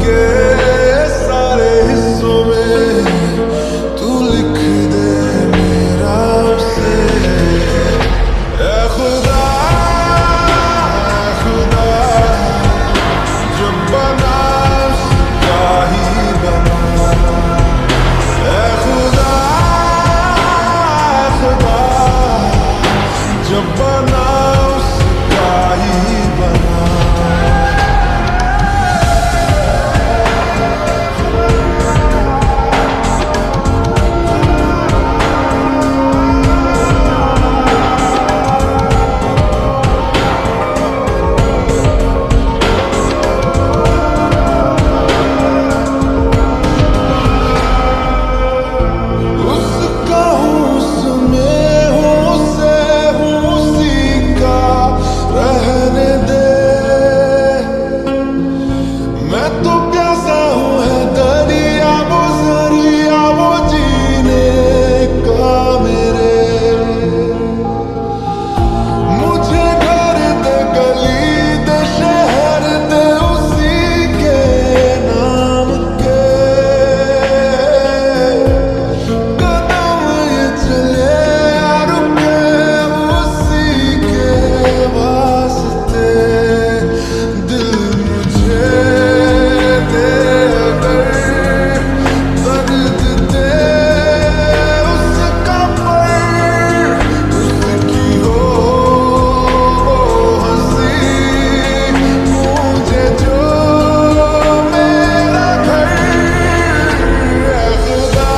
के सारे हिस्सों में तू लिख दे मेरा उसे। ऐ खुदा, ऐ खुदा, जब बना उसका ही बना। ऐ खुदा, ऐ खुदा, जब बना उसका ही बना। उसका हूँ, उसमें हूँ, उसे हूँ, उसी का रहने दे। मैं तो प्यासा हूँ, है दरिया वो जरिया वो जीने का मेरे। मुझे घर दे, गली दे, शहर दे, उसी के नाम के। कदम ये चले या रुके, उसी के वास्ते। दिल मुझे दे अगर दर्द दे उसका, पर उसकी हो हंसी। मुझे जो मेरा घर। ऐ खुदा,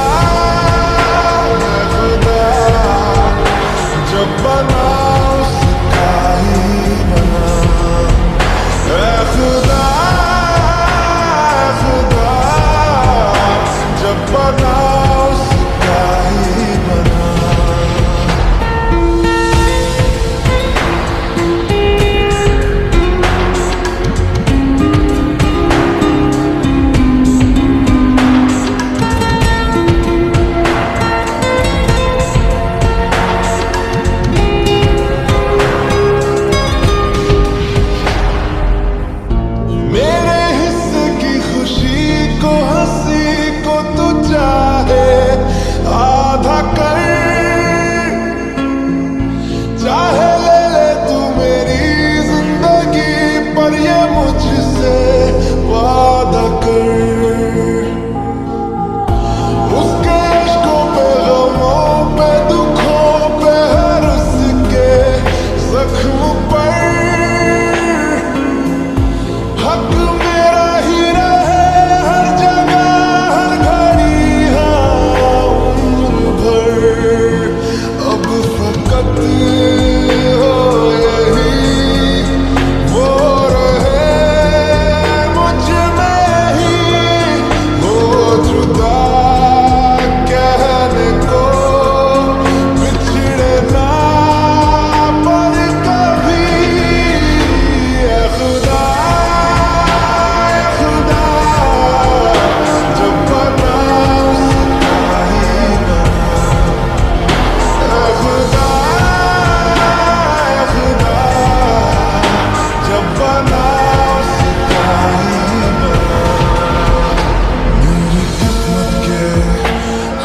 ऐ खुदा, जब बना उसका ही बना। ऐ खुदा, ऐ खुदा, जब बना उसका ही बना। मेरे हिस्से की खुशी को, हंसी को तू चाहे आधा कर। चाहे ले ले तू मेरी जिंदगी, पर ये मुझसे वादा कर। उसके इश्कों पे, गमों पे, दुखों पे, हर उसके जख्म पर हक मेरा ही रहे हर जगह, हर घड़ी, हाँ उम्र भर। अब फकत हो यही वो रहे मुझ में ही। हो जुदा कहने को बिछड़े ना पर कभी। ऐ खुदा, ऐ खुदा, जब बना उसका ही बना। ऐ खुदा, ऐ खुदा, जब बना उसका ही बना। मेरी किस्मत के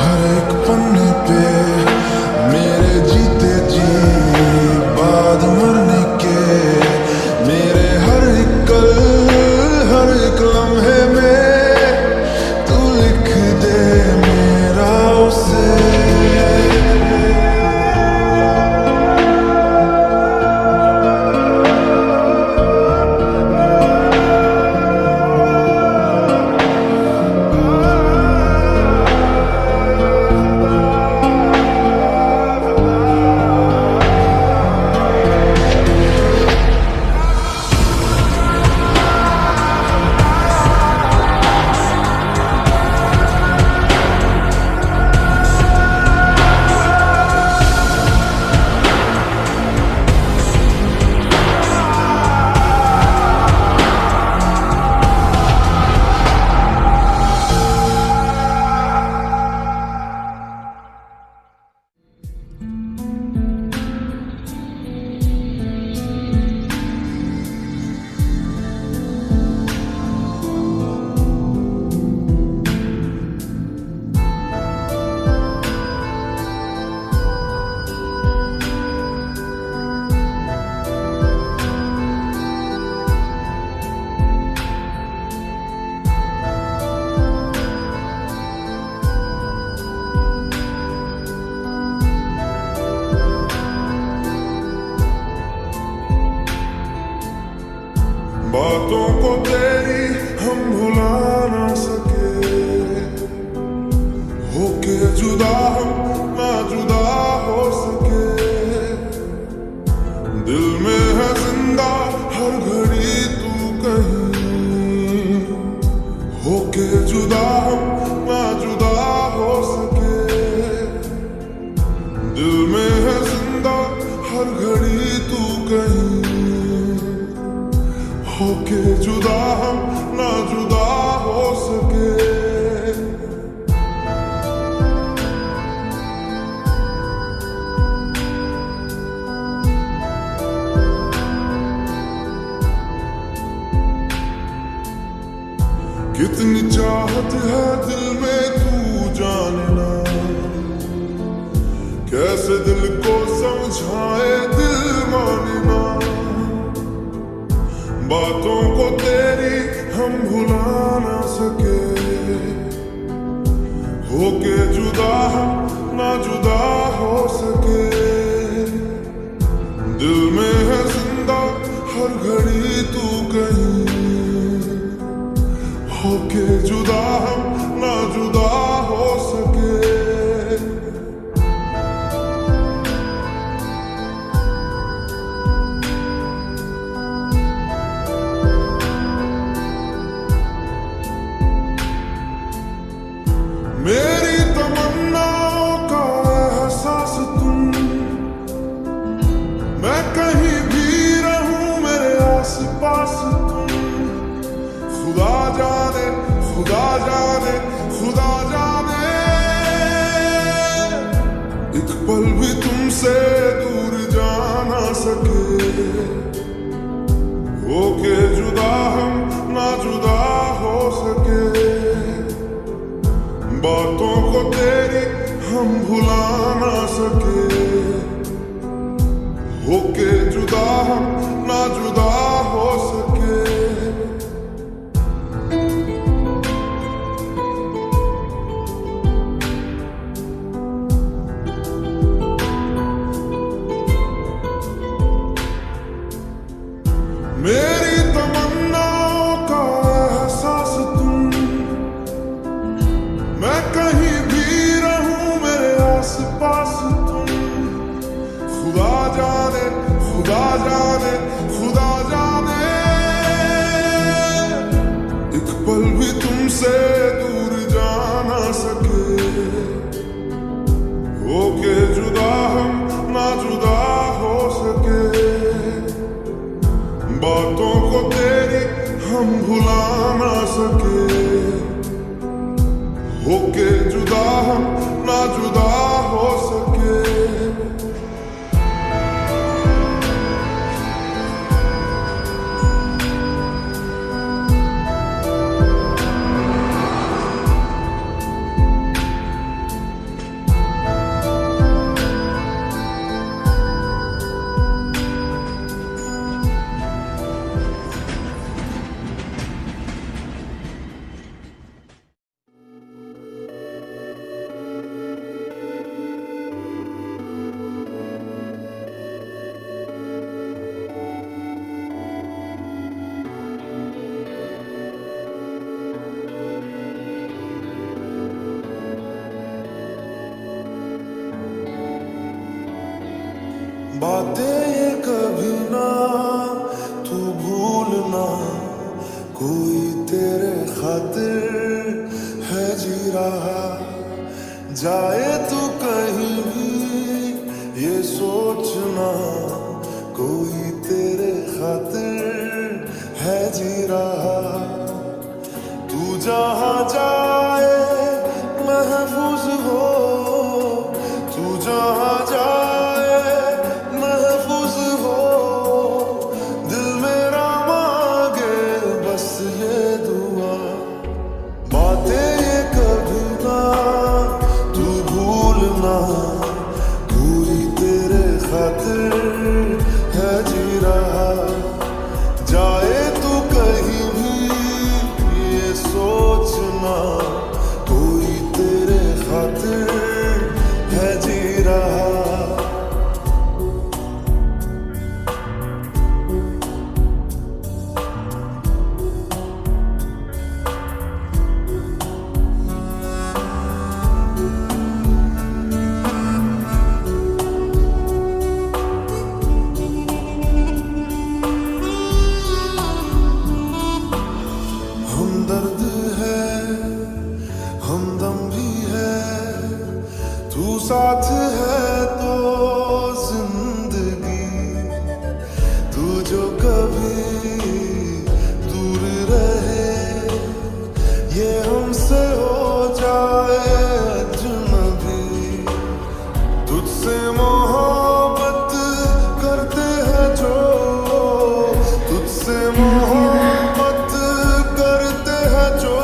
हर एक पन्ने पे, मेरे जीते जी बाद मरने के, मेरे हर एक कल, हर एक लम्हे में तू लिख दे मेरा उसे। कितनी चाहत है दिल में तू जानना, कैसे दिल को समझाए दिल मानना। बातों को तेरी हम भुला ना सके, होके जुदा हम ना जुदा हो सके। दिल में है जिंदा हर घड़ी तू कहीं, होके जुदा हम ना जुदा हो सके। मेरी तमन्नाओं का एहसास तुम, मैं कहीं भी रहूं मेरे आस पास तुम। खुदा जाने खुदा जाने खुदा जाने, एक पल भी तुमसे दूर जा ना सके, होके जुदा हम ना जुदा हो सके। बातों को तेरी हम भुला ना सके, होके जुदा हम ना जुदा हो सके। मेरी तमन्नाओं का एहसास तुम, मैं कहीं भी रहूं मेरे आस पास तुम। खुदा जाने खुदा जाने खुदा जाने, एक पल भी तुमसे दूर जा ना सके, होके जुदा हम ना जुदा हो सके। बातों को तेरी हम भुला ना सके, होके जुदा हम ना जुदा हो सके। बातें ये कभी ना तू भूलना, कोई तेरे खातिर है जी रहा। जाए तू कहीं भी ये सोचना, कोई तेरे खातिर है जी रहा। तू जहाँ जाए महफूज हो, तू जहाँ जाए है जी रहा। जाए तू कहीं भी ये सोचना, कोई तेरे खातिर है जी रहा। हमदर्द है हमदम भी है, तू साथ है तो जिंदगी। तू जो कभी दूर रहे, ये हमसे हो जाए अजनबी। तुझसे मोहब्बत करते हैं जो, तुझसे मोहब्बत करते हैं जो,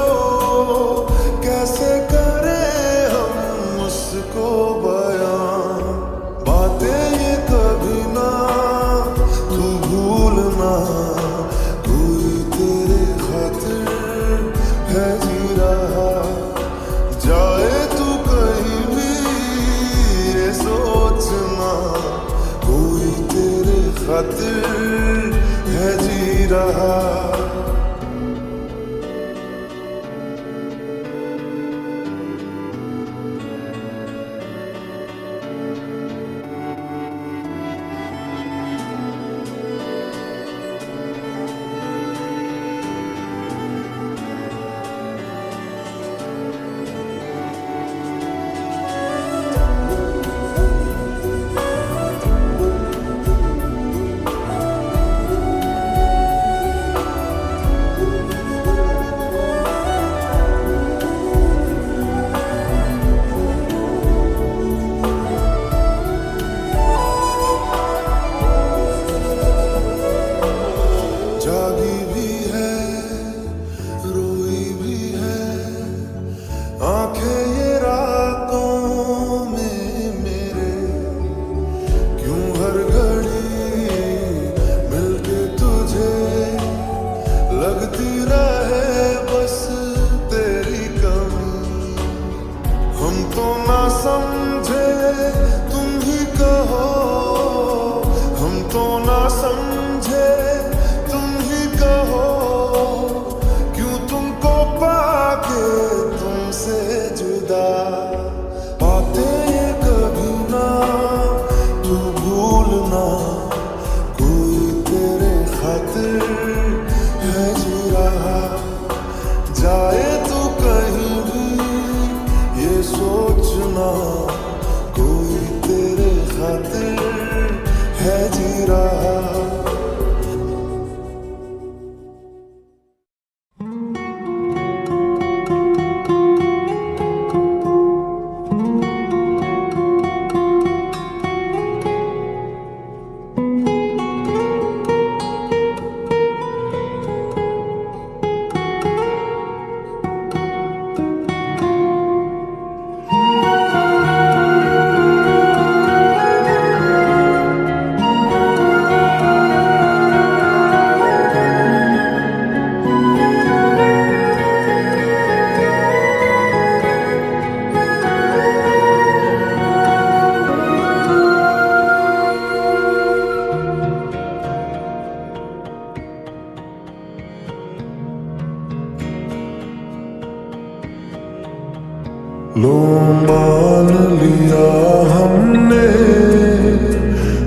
लो मान लिया हमने,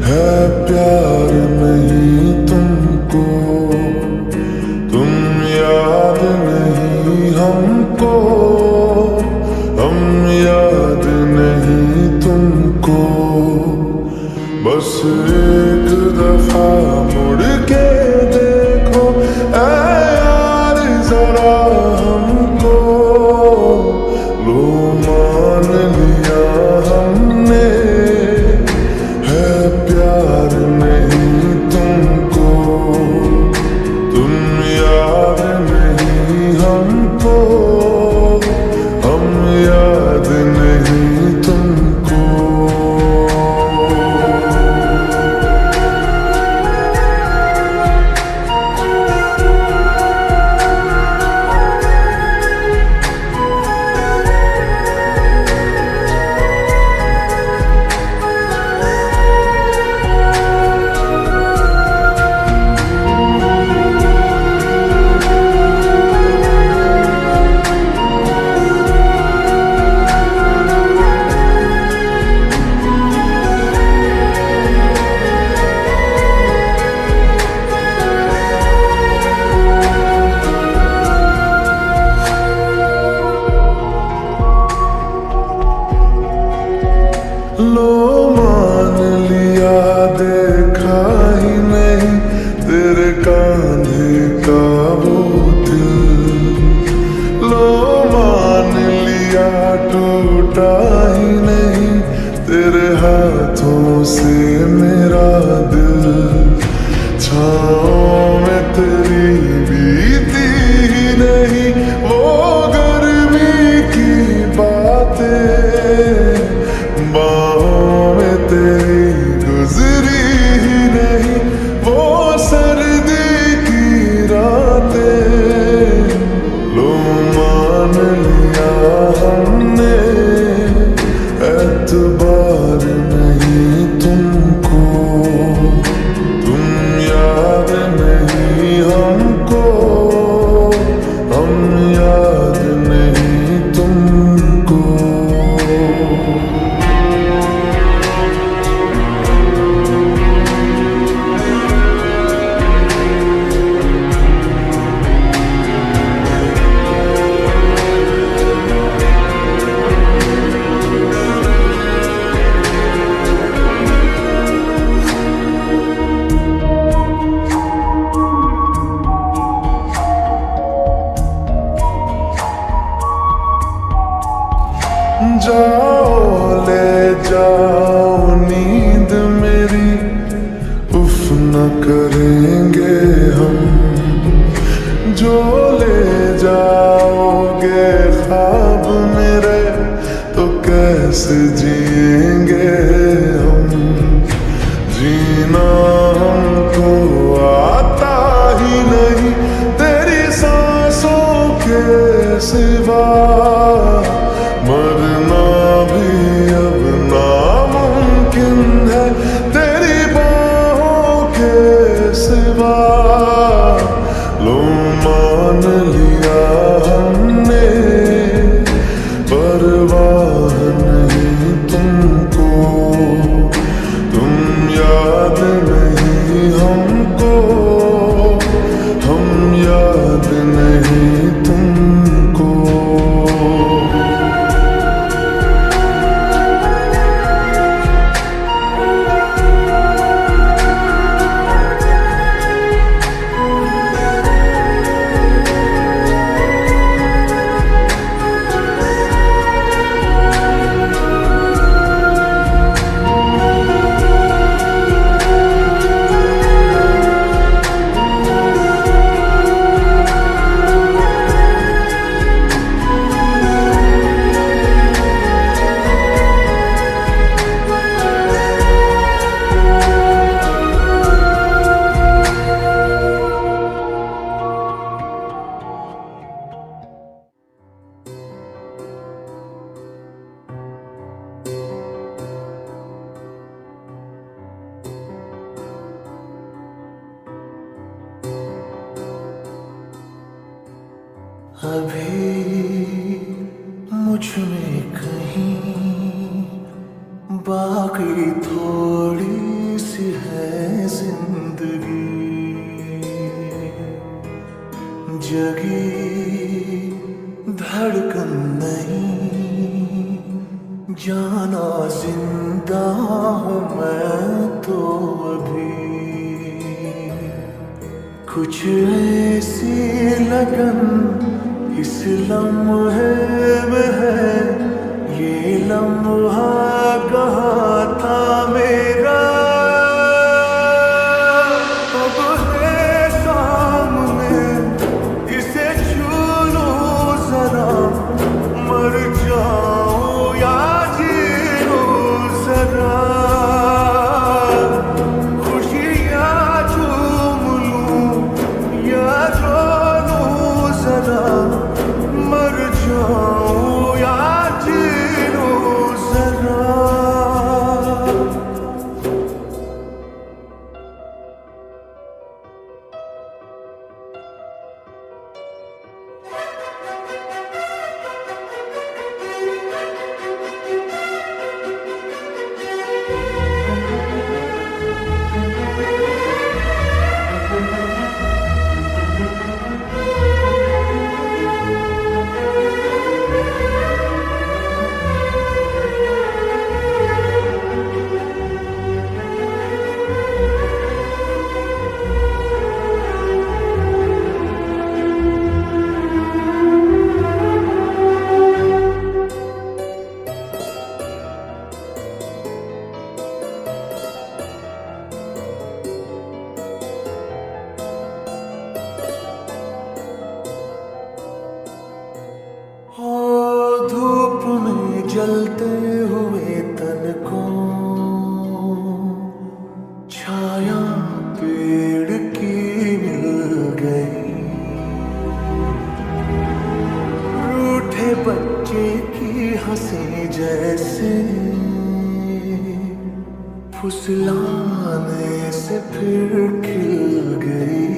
है प्यार नहीं तुमको, तुम याद नहीं हमको, हम याद नहीं तुमको। बस एक दफा मुड़ के देखो ऐ यार जरा हमको, लो मान लिया हमने, है प्यार नहीं तुमको, तुम याद नहीं हमको, हम याद नहीं तुमको। लो मान लिया देखा ही नहीं तेरे कांधे का वो दिल, लो मान लिया टूटा ही नहीं तेरे हाथों से मेरा दिल, छाँव में तेरी बीती ही नहीं वो गर्मी की बातें, बाहों में तेरी गुजरी ही नहीं वो सर्दी की रातें, लो मान लिया हमने, एतबार नहीं तुमको, तुम याद नहीं हमको, हम याद नहीं तुमको। जाओ ले जाओ नींद मेरी, उफ न करेंगे हम, जो ले जाओगे ख्वाब मेरे तो कैसे जिएंगे हम, जीना हमको आता ही नहीं तेरी सांसों के सिवा, मरना भी अब नामुमकिन है तेरी बाहों के सिवा, लो मान लिया हमने, परवाह नहीं तुमको, तुम याद नहीं हमको, हम याद नहीं तुमको। अभी मुझ में कहीं बाकी थोड़ी सी है जिंदगी, जगी धड़कन नहीं, जाना जिंदा हूँ मैं तो अभी। कुछ ऐसी लगन इस लम्हे में है, ये लम्हा कहाँ था मेरा, अब है सामने, इसे छू लूं जरा, मर जाऊं या जी लूं जरा, खुशियाँ चूम लूं या रो लूं जरा, मर जाऊं या जी लूं जरा। धूप में जलते हुए तन को छाया पेड़ की मिल गई, रूठे बच्चे की हंसी जैसे फुसलाने से फिर खिल गई।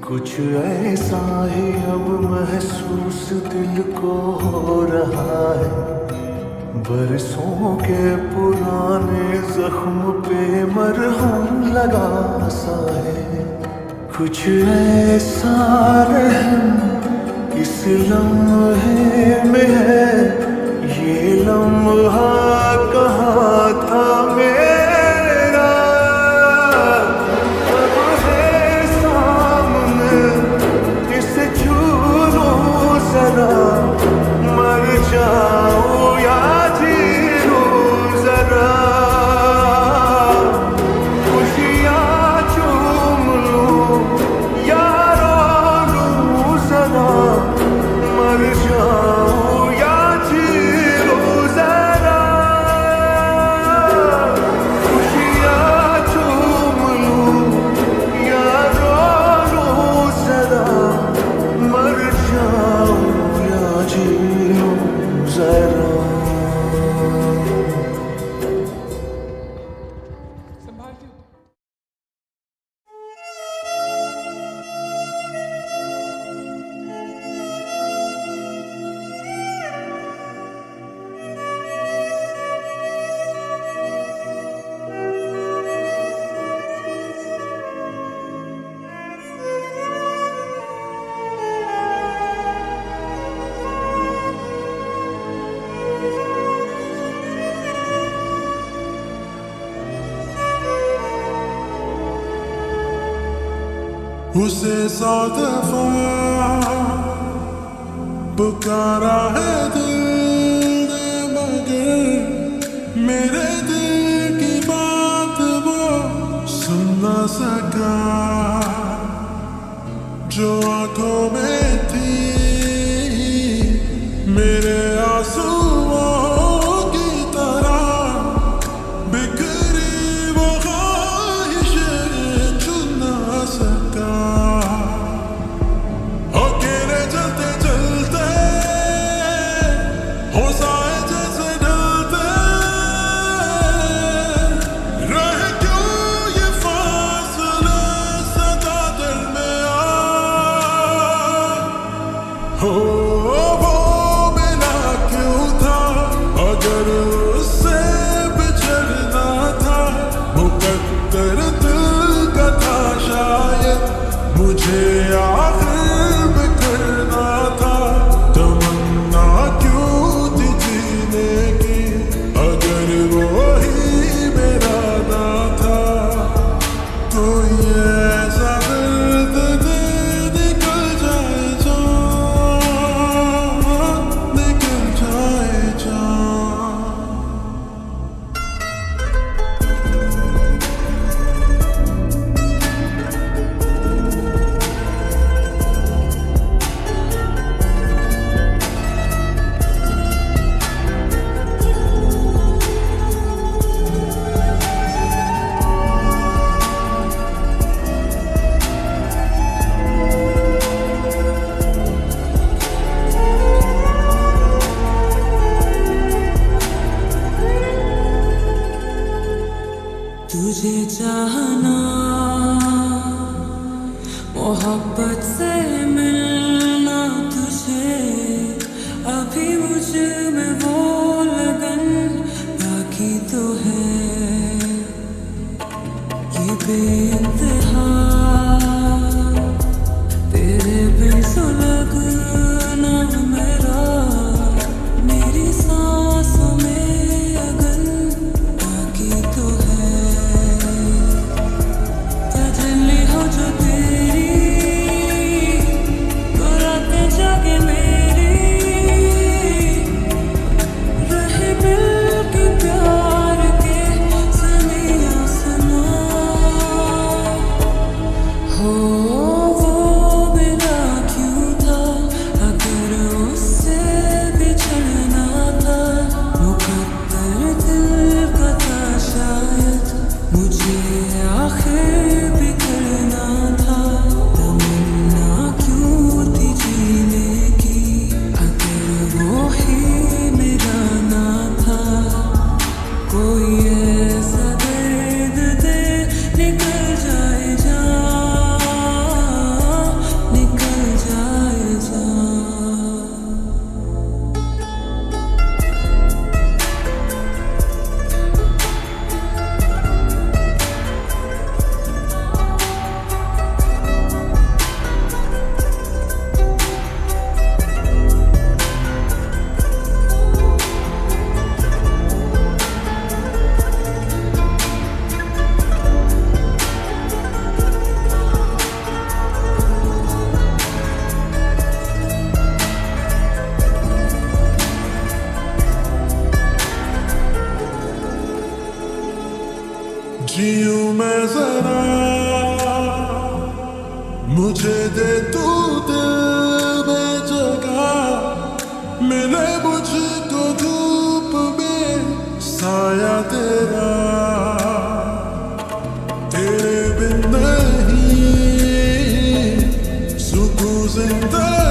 कुछ ऐसा ही अब महसूस दिल को हो रहा है, बरसों के पुराने जख्म पे मरहम लगा सा है। कुछ ऐसा रहम इस लम्हे में है, ये लम्हा कहाँ था मेरा, अब है सामने, इसे छू लूं जरा, मर जाऊं या जी लूं जरा, खुशियाँ चूम लूं या रो लूं जरा, मर जाऊं या जी लूं जरा, खुशियाँ चूम लूं या रो लूं जरा, मर जाऊं या जी लूं जरा। उसे 100 दफा पुकारा है दिल ने, मगर मेरे दिल की बात वो सुन न सका। जो आंखों में थी मेरे आंसुओं की तरह, बिखरी वो ख्वाहिशें चुन न सका। अकेले चलते चलते हो साए जैसे ढलते, रहे क्यों ये फासले सदा दिल में आ। हो वो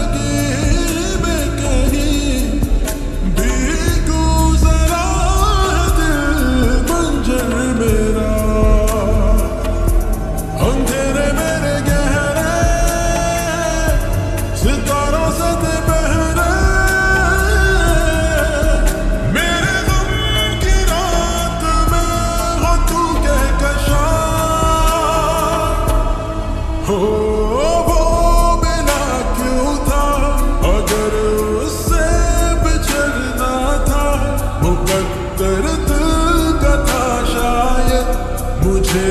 जिंदगी में कहीं भी गुजरा है दिल मंजर मेरा, अंधेरे मेरे गहरे सितारों से बहरे, मेरे गम की रात में हो तू कहकशा, हो वो बिना क्यों था, अगर उससे बिछड़ना था, मुकद्दर दिल का था शायद, मुझे